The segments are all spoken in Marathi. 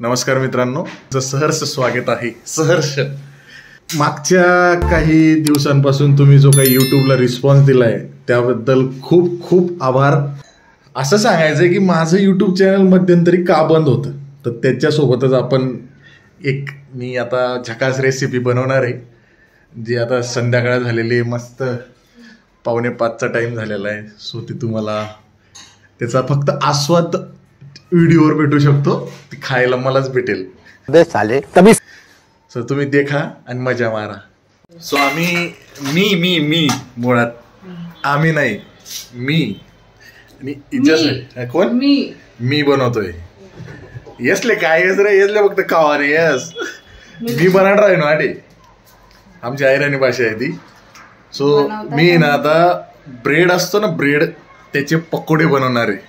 नमस्कार मित्रांनो, सहर्ष स्वागत आहे. सहर्ष. मागच्या काही दिवसांपासून तुम्ही जो काही यूट्यूबला रिस्पॉन्स दिलाय त्याबद्दल खूप खूप आभार. असं सांगायचंय की माझं यूट्यूब चॅनल मध्यंतरी का बंद होतं, तर त्याच्यासोबतच आपण मी आता झकास रेसिपी बनवणार आहे, जी आता संध्याकाळ झालेली आहे, मस्त 4:45चा टाइम झालेला आहे. सो ती तुम्हाला त्याचा फक्त आस्वाद व्हिडिओवर भेटू शकतो, ती खायला मलाच भेटेल. सो तुम्ही देखा आणि मजा मारा. सो मी मुळात आम्ही नाही, मी आणि कोण मी बनवतोय. येसले काय येस रे, येसले फक्त खावा रे. येस मी बनवणार आहे ना आडे, आमची आयराणी भाषा आहे ती. सो मी ना आता ब्रेड असतो ना, ब्रेड त्याचे पकोडे बनवणार आहे.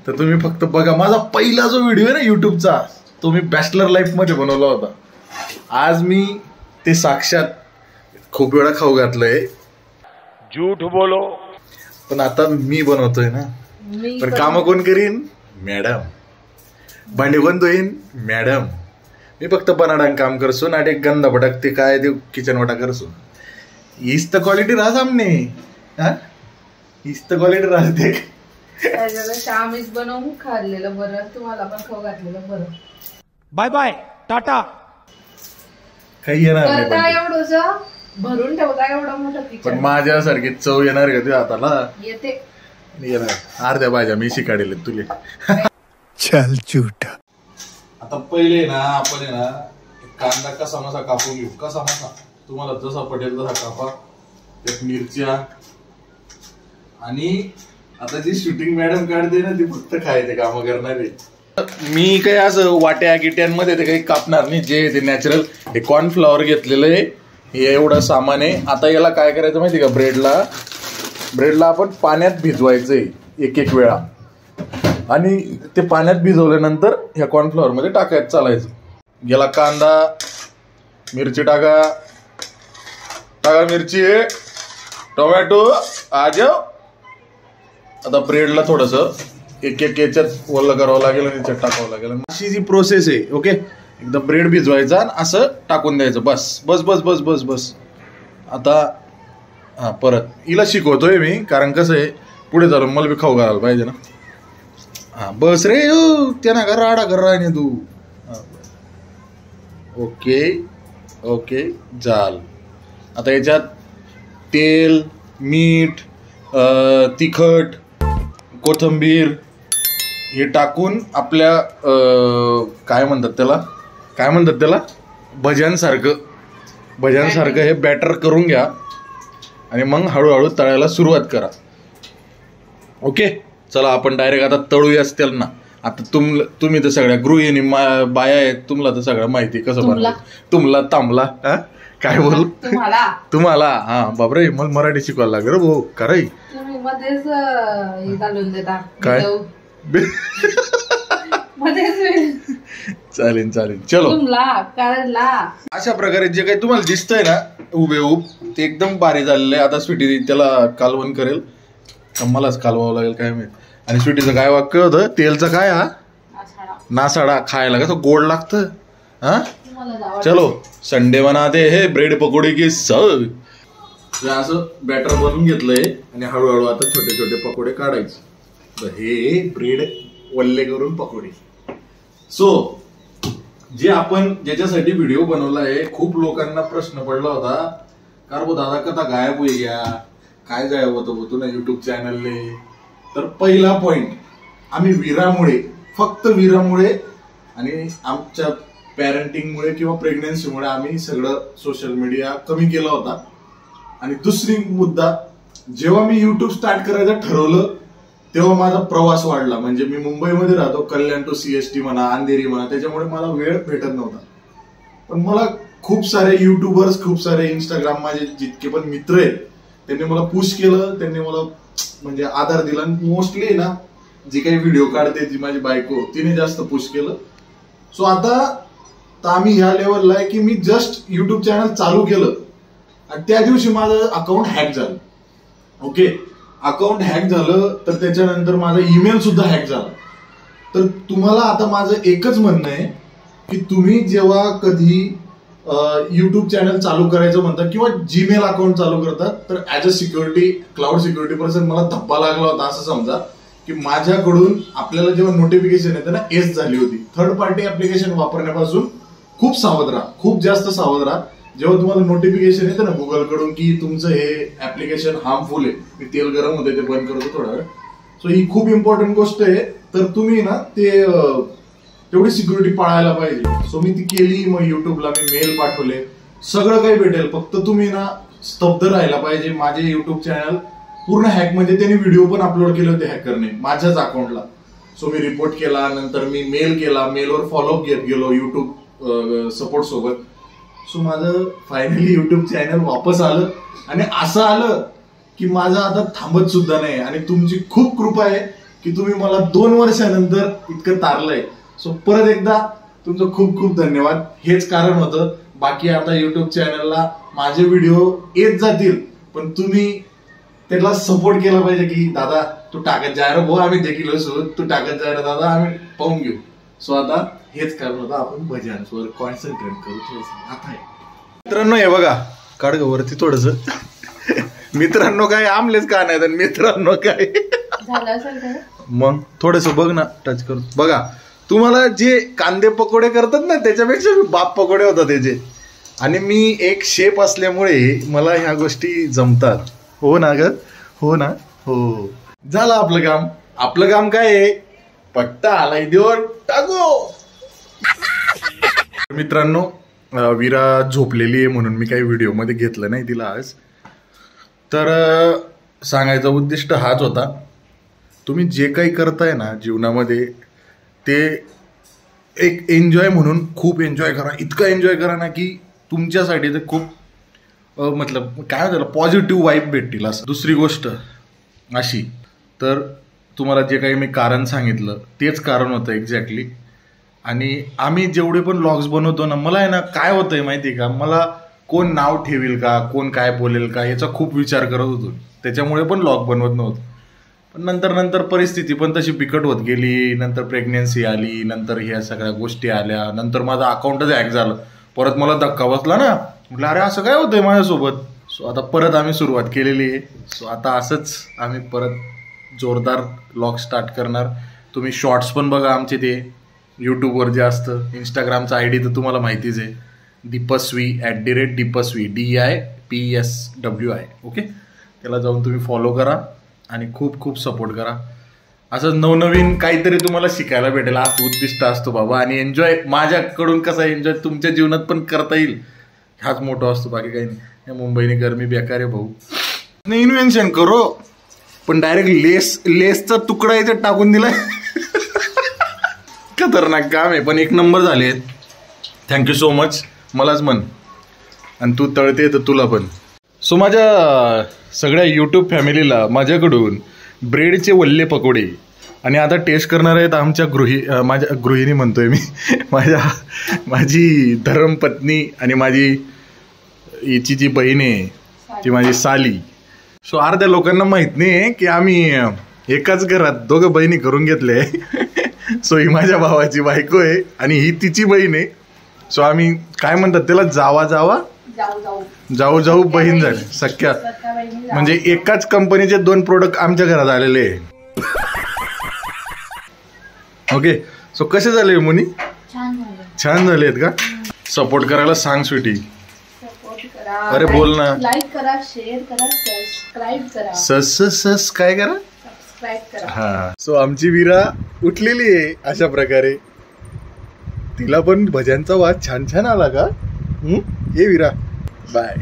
तर तुम्ही फक्त बघा. माझा पहिला जो व्हिडिओ आहे ना युट्यूबचा, तो मी बॅचलर लाईफ मध्ये बनवला होता. आज मी ते साक्षात खूप वेळा खाऊ घातलंय, झूठ बोलो. पण आता मी बनवतोय ना. पण काम कोण करीन? मॅडम. भांडे कोण धुईन? मॅडम. मी फक्त बनाडांग काम करसो ना. एक गंदा भटक ते काय ते किचन वटा करसो. हीच तर क्वालिटी राहा सामने. हीच तर क्वालिटी राहते. आम्हीच बनवून खाल्लेलं बरं, तुम्हाला पण खाऊ घातलेलं बरं. बाय बाय, टाटा. काही येणार नाही, एवढं भरून ठेवता एवढं मोठं किचन. पण माझ्यासारखी चव येणार का तुझ्या हाताला? येते. येणार. अर्ध्या भाज्या मी शिकाडेल तुले. चल झूठ. आता पहिले ना आपण ना कांदा कसा मसा कापून घेऊ. कसा मसा तुम्हाला जसा पटेल तसा कापा. त्यात मिरच्या. आणि आता जी शूटिंग मॅडम काढते ना, ती फक्त खायचे काम करणारे. मी काही असं वाट्या गिट्यांमध्ये ते काही कापणार नाही. जे ते नॅचरल हे कॉर्नफ्लॉवर घेतलेलं आहे, हे एवढं सामान आहे. आता याला काय करायचं माहिती का, ब्रेडला आपण पाण्यात भिजवायचंय एक वेळा, आणि ते पाण्यात भिजवल्यानंतर ह्या कॉर्नफ्लॉवर मध्ये टाकायचं चालायचं. याला कांदा मिरची टाका मिरची, टोमॅटो आजाव. आता ब्रेडला थोडस एक याच्यात ओलं करावं लागेल आणि याच्यात टाकावं लागेल. अशी जी प्रोसेस आहे. ओके, एकदा ब्रेड भिजवायचा आणि असं टाकून द्यायचं. बस बस बस बस बस बस. आता परत हिला शिकवतोय मी, कारण कसं आहे पुढे चालून मला बी खाऊ घालायला पाहिजे ना. बस रे, त्यांना का राडा कर राही तू. ओके ओके झाल. आता याच्यात तेल, मीठ, तिखट, कोथिंबीर हे टाकून आपल्या काय म्हणतात त्याला भज्यांसारखं हे बॅटर करून घ्या, आणि मग हळूहळू तळायला सुरुवात करा. ओके, चला आपण डायरेक्ट आता तळूयाच त्याला ना. आता तुम्ही तर सगळ्या गृहिणी बाया आहेत, तुम्हाला तर सगळं माहिती कसं बनवायचं. तुमला तांबला काय बोल तुम्हाला. बापरे, मला मराठी शिकवायला लागेल भाऊ. कराय काय चालेल. चलो. अशा प्रकारे जे काही तुम्हाला दिसतंय ना उभे ते एकदम बारीक झालेलं आहे. आता स्वीटी त्याला कालवण करेल, मलाच कालवावं लागेल काय माहित. आणि स्वीटीचं काय वाक्य होतं, तेलचं काय नासाडा. खायला कसं गोड लागतं. चलो संडे बनाते हे ब्रेड पकोडे की सव. असं बॅटर बनवून घेतलंय आणि हळूहळू आता छोटे छोटे पकोडे काढायचे. हे ब्रेड वल्ले करून पकोडे. सो जे आपण ज्याच्यासाठी व्हिडिओ बनवला आहे, खूप लोकांना प्रश्न पडला होता, कार दादा कथा गायब होई गया, काय गायब होतो ना युट्यूब चॅनलने. तर पहिला पॉइंट, आम्ही फक्त वीरामुळे आणि आमच्या पॅरेंटिंगमुळे किंवा प्रेग्नन्सीमुळे आम्ही सगळं सोशल मीडिया कमी केला होता. आणि दुसरी मुद्दा, जेव्हा मी युट्यूब स्टार्ट करायचं ठरवलं तेव्हा माझा प्रवास वाढला. म्हणजे मी मुंबईमध्ये राहतो, कल्याण टू CST म्हणा, अंधेरी म्हणा, त्याच्यामुळे मला वेळ भेटत नव्हता. पण मला खूप सारे युट्यूबर्स, खूप सारे इंस्टाग्राम माझे जितके पण मित्र आहेत, त्यांनी मला पुश केलं, त्यांनी मला म्हणजे आधार दिला. मोस्टली ना जी काही व्हिडिओ काढते जी माझी बायको, तिने जास्त पुश केलं. सो आता आम्ही ह्या लेवलला आहे की मी जस्ट युट्यूब चॅनल चालू केलं आणि त्या दिवशी माझं अकाउंट हॅक झालं. ओके, अकाउंट हॅक झालं तर त्याच्यानंतर माझा ईमेल सुद्धा हॅक झाला. तर तुम्हाला आता माझं एकच म्हणणं आहे की तुम्ही जेव्हा कधी युट्यूब चॅनल चालू करायचं म्हणतात किंवा जीमेल अकाउंट चालू करतात, तर as a security, cloud security person मला धप्पा लागला होता. असं समजा की माझ्याकडून आपल्याला जेव्हा नोटिफिकेशन येतं ना, एस झाली होती. थर्ड पार्टी ऍप्लिकेशन वापरण्यापासून खूप सावध राहा, खूप जास्त सावध राहा. जेव्हा तुम्हाला नोटिफिकेशन येतं ना गुगल कडून की तुमचं हे ऍप्लिकेशन हार्मफुल आहे, मी तेल गरम होते ते बंद करतो थोडा वेळ. सो ही खूप इम्पॉर्टंट गोष्ट आहे. तर तुम्ही ना ते तेवढी सिक्युरिटी पाळायला पाहिजे. सो मी ती केली. मग युट्यूबला मी मेल पाठवले, सगळं काही भेटेल. फक्त तुम्ही ना स्तब्ध राहायला पाहिजे. माझे युट्यूब चॅनल पूर्ण हॅक, म्हणजे त्यांनी व्हिडिओ पण अपलोड केले होते हॅकरने माझ्याच अकाउंटला. सो मी रिपोर्ट केला, नंतर मी मेल केला, मेलवर फॉलोअप घेत गेलो युट्यूब सपोर्ट सोबत. सो माझं फायनली युट्यूब चॅनल वापस आलं. आणि असं आलं की माझं आता थांबत सुद्धा नाही. आणि तुमची खूप कृपा आहे की तुम्ही मला 2 वर्षानंतर इतकं तारलंय. सो परत एकदा तुमचं खूप खूप धन्यवाद. हेच कारण होतं. बाकी आता युट्यूब चॅनलला माझे व्हिडिओ येत जातील, पण तुम्ही त्याला सपोर्ट केला पाहिजे की दादा तू टाकत जाय रे भाऊ, आम्ही देखील असो, तू टाकत जाय रे दादा, आम्ही पाहून घेऊ. सो आता हेच कारण होतं, आपण भजनांवर कॉन्सन्ट्रेट करू थोडंसं. आता आहे मित्रांनो, हे बघा काढ वरती थोडस. मित्रांनो काय आमलेच का नाही, मित्रांनो काय मग थोडस बघ ना, टच करू. बघा तुम्हाला जे कांदे पकोडे करतात ना, त्याच्यापेक्षा बाप पकोडे होतात त्याचे. आणि मी एक शेफ असल्यामुळे मला ह्या गोष्टी जमतात. हो ना ग, हो ना, हो. झालं आपलं काम. आपलं काम काय आहे, पट्टा आलाय देवर टाको. मित्रांनो, विरा झोपलेली आहे म्हणून मी काही व्हिडिओ मध्ये घेतलं नाही तिला आज. तर सांगायचा उद्दिष्ट हाच होता, तुम्ही जे काही करताय ना जीवनामध्ये ते एक एन्जॉय म्हणून खूप एन्जॉय करा. इतकं एन्जॉय करा ना की तुमच्यासाठी ते खूप मतलब काय त्याला पॉझिटिव्ह वाईब भेटतील. असं दुसरी गोष्ट अशी, तर तुम्हाला जे काही मी कारण सांगितलं तेच कारण होतं एक्झॅक्टली. आणि आम्ही जेवढे पण व्लॉग्स बनवतो ना, मला आहे ना काय होतंय माहिती आहे का, मला कोण नाव ठेवील का, कोण काय बोलेल का, याचा खूप विचार करत होतो. त्याच्यामुळे पण व्लॉग बनवत नव्हतं. पण नंतर परिस्थिती पण तशी बिकट होत गेली. नंतर प्रेग्नेन्सी आली, नंतर ह्या सगळ्या गोष्टी आल्या, नंतर माझं अकाउंटच हॅक झालं. परत मला धक्का बसला ना, म्हटलं अरे असं काय होतंय माझ्यासोबत. सो आता परत आम्ही सुरुवात केलेली आहे. सो आता असंच आम्ही परत जोरदार व्लॉग स्टार्ट करणार. तुम्ही शॉर्ट्स पण बघा आमचे, ते यूट्यूबवर जे असतं. इंस्टाग्रामचा ID तर तुम्हाला माहितीच आहे, दीपस्वी @दीपस्वी DIPSWI. ओके, त्याला जाऊन तुम्ही फॉलो करा आणि खूप खूप सपोर्ट करा. असं नवनवीन काहीतरी तुम्हाला शिकायला भेटेल. हाच उद्दिष्ट असतो बाबा. आणि एन्जॉय माझ्याकडून कसा एन्जॉय तुमच्या जीवनात पण करता येईल, हाच मोठा असतो. बाकी काही नाही. या मुंबईने गरमी बेकार आहे भाऊ. इन्व्हेन्शन करो, पण डायरेक्ट लेसचा तुकडा इथे टाकून दिलाय. खतरनाक काम आहे, पण 1 नंबर झाले. Thank you so much. मलाच म्हण, आणि तू तळते तर तुला पण. सो माझ्या सगळ्या यूट्यूब फॅमिलीला माझ्याकडून ब्रेडचे वल्ले पकोडे. आणि आता टेस्ट करणार आहेत आमच्या माझ्या गृहिणी म्हणतोय मी, माझी धर्मपत्नी आणि माझी हिची जी बहीण आहे ती माझी साली. सो अर्ध्या लोकांना माहित नाही की आम्ही एकाच घरात दोघं बहिणी करून घेतले. सो ही माझ्या भावाची बायको आहे आणि ही तिची बहीण आहे. सो आम्ही काय म्हणतात त्याला, जाऊ बहीण झाली, सख्या. म्हणजे एकाच कंपनीचे 2 प्रोडक्ट आमच्या घरात आलेले आहे. ओके, सो कसे झाले मुनी? छान झाले आहेत का? सपोर्ट करायला सांग स्वीटी. अरे बोल ना. लाईक करा, शेअर करा, सबस्क्राईब करा. सस काय करा? हा. सो आमची विरा उठलेली आहे अशा प्रकारे. तिला पण भजनचा वाद छान आला का? ये विरा, बाय.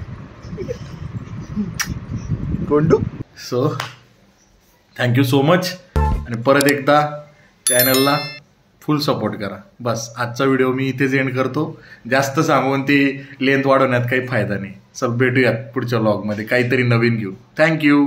कोंडू. So thank you so much. आणि परत एकदा चॅनलला फुल सपोर्ट करा. बस आजचा व्हिडिओ मी इथेच एंड करतो. जास्त सांगून ती लेंथ वाढवण्यात काही फायदा नाही. चल भेटूयात पुढच्या व्लॉगमध्ये, काहीतरी नवीन घेऊ. थँक्यू.